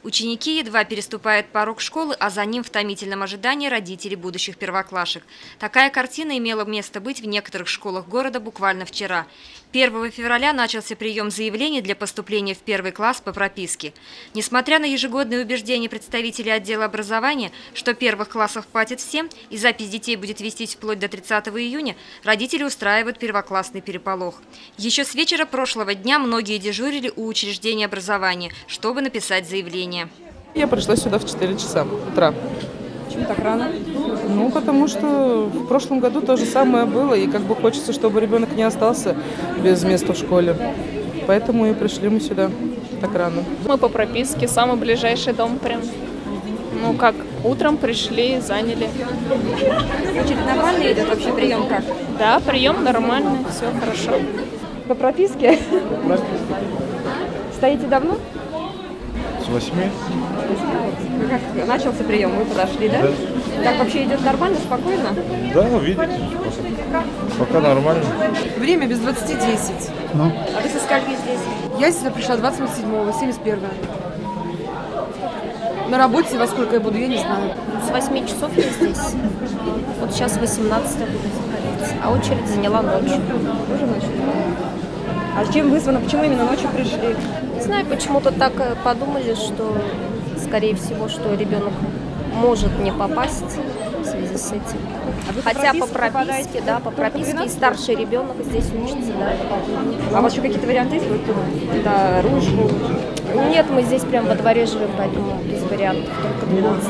Ученики едва переступают порог школы, а за ним в томительном ожидании родители будущих первоклашек. Такая картина имела место быть в некоторых школах города буквально вчера. 1 февраля начался прием заявлений для поступления в первый класс по прописке. Несмотря на ежегодные убеждения представителей отдела образования, что первых классов хватит всем и запись детей будет вестись вплоть до 30 июня, родители устраивают первоклассный переполох. Еще с вечера прошлого дня многие дежурили у учреждений образования, чтобы написать заявление. Я пришла сюда в 4 часа утра. Почему так рано? Ну, потому что в прошлом году то же самое было, и как бы хочется, чтобы ребенок не остался без места в школе. Поэтому и пришли мы сюда так рано. Мы по прописке, самый ближайший дом прям. Ну как, утром пришли, заняли. Очередь нормально идет, вообще прием как? Да, прием нормальный, все хорошо. По прописке? Стоите давно? С 8. Как начался прием, вы подошли, да? Так вообще идет нормально, спокойно? Да, видите, пока нормально. Время без 20:10. А вы со скольки здесь? Я сюда пришла 27-го, 71-го. На работе во сколько я буду, я не знаю. С 8 часов я здесь. Вот сейчас 18 буду заходить. А очередь заняла ночью. Тоже ночью? А чем вызвано? Почему именно ночью пришли? Не знаю, почему-то так подумали, что, скорее всего, что ребенок может не попасть в связи с этим. А вы Хотя по прописке прописке, да, по прописке и старший ребенок здесь учится, да. А у вас еще какие-то варианты есть? Да, ручку? Нет, мы здесь прям во дворе живем, поэтому без вариантов, только 12.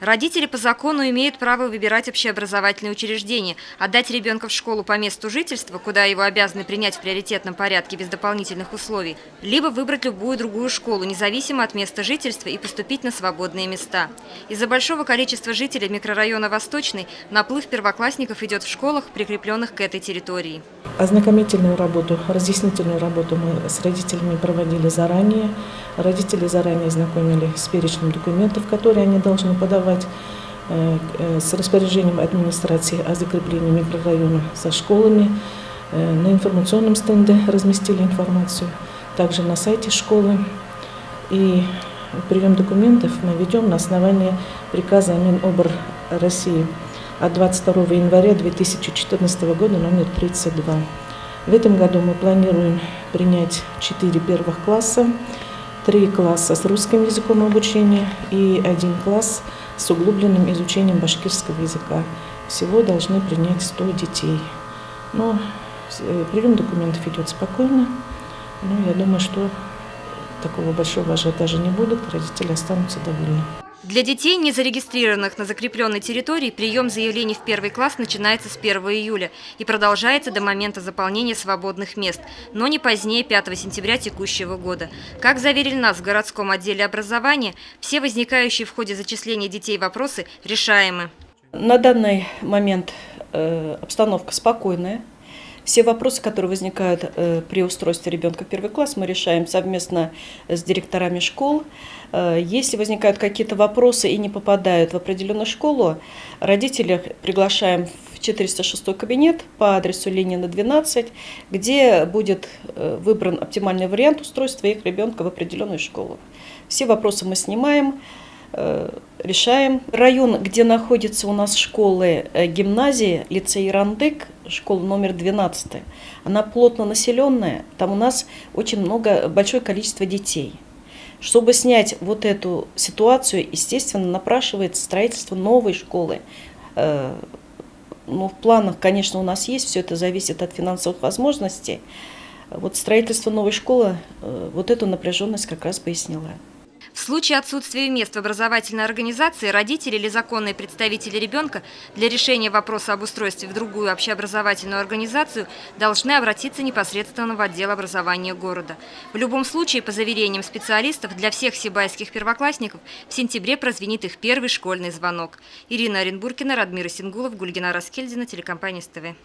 Родители по закону имеют право выбирать общеобразовательные учреждения, отдать ребенка в школу по месту жительства, куда его обязаны принять в приоритетном порядке без дополнительных условий, либо выбрать любую другую школу, независимо от места жительства, и поступить на свободные места. Из-за большого количества жителей микрорайона Восточный наплыв первоклассников идет в школах, прикрепленных к этой территории. Ознакомительную работу, разъяснительную работу мы с родителями проводили заранее. Родители заранее знакомили с перечнем документов, которые они должны подавать, с распоряжением администрации о закреплении микрорайона со школами. На информационном стенде разместили информацию, также на сайте школы. И прием документов мы ведем на основании приказа Минобр России от 22 января 2014 года номер 32. В этом году мы планируем принять 4 первых класса, 3 класса с русским языком обучения и 1 класс с углубленным изучением башкирского языка. Всего должны принять 100 детей. Но прием документов идет спокойно. Но я думаю, что такого большого ажиотажа не будет, родители останутся довольны. Для детей, не зарегистрированных на закрепленной территории, прием заявлений в первый класс начинается с 1 июля и продолжается до момента заполнения свободных мест, но не позднее 5 сентября текущего года. Как заверили нас в городском отделе образования, все возникающие в ходе зачисления детей вопросы решаемы. На данный момент обстановка спокойная. Все вопросы, которые возникают при устройстве ребенка в первый класс, мы решаем совместно с директорами школ. Если возникают какие-то вопросы и не попадают в определенную школу, родителей приглашаем в 406 кабинет по адресу Ленина, 12, где будет выбран оптимальный вариант устройства их ребенка в определенную школу. Все вопросы мы снимаем, решаем. Район, где находятся у нас школы, гимназии, лицей Ирандык, школа номер 12, она плотно населенная, там у нас очень большое количество детей. Чтобы снять вот эту ситуацию, естественно, напрашивается строительство новой школы. Ну, в планах, конечно, у нас есть, все это зависит от финансовых возможностей. Вот строительство новой школы вот эту напряженность как раз пояснило. В случае отсутствия мест в образовательной организации родители или законные представители ребенка для решения вопроса об устройстве в другую общеобразовательную организацию должны обратиться непосредственно в отдел образования города. В любом случае, по заверениям специалистов, для всех сибайских первоклассников в сентябре прозвенит их первый школьный звонок. Ирина Оренбургина, Радмир Исенгулов, Гульгина Раскельдина, телекомпания СТВ.